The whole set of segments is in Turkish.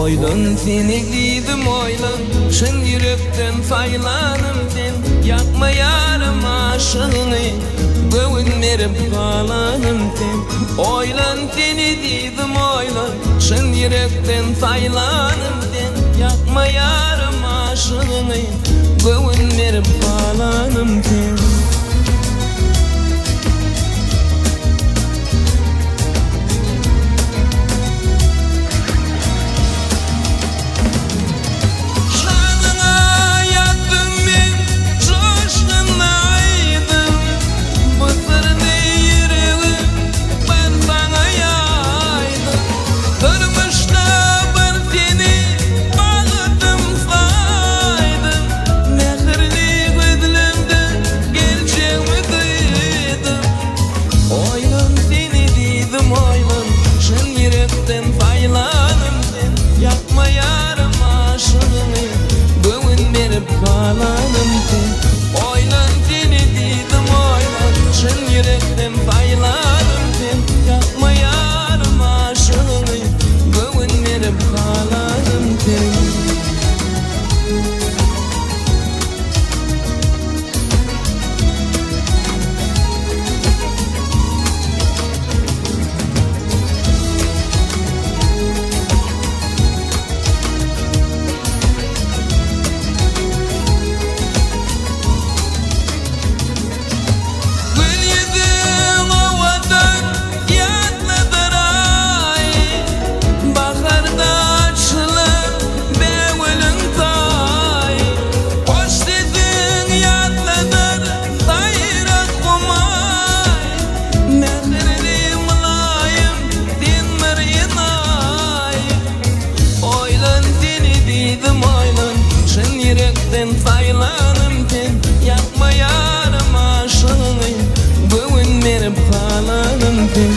Oylun seni diydim oylun, şın yürekten saylanım sen. Yapma yarım aşığını, göğün verip kalanım sen. Oylun seni diydim oylun, şın yürekten saylanım sen. Yapma yarım aşığını, göğün verip kalanım sen. Saylanım sen, yapma yarım aşığını, göğün verip kalanım sen.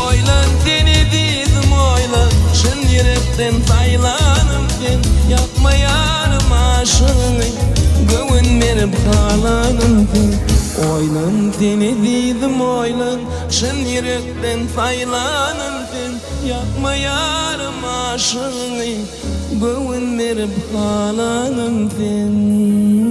Oylan seni dedim oylan, şın yürekten saylanım sen. Yapma yarım aşığını, göğün verip kalanım sen. Oylan seni dedim oylan, şın yürekten saylanım sen. Yapma yarım aşığını, göğün verip kalanım sen.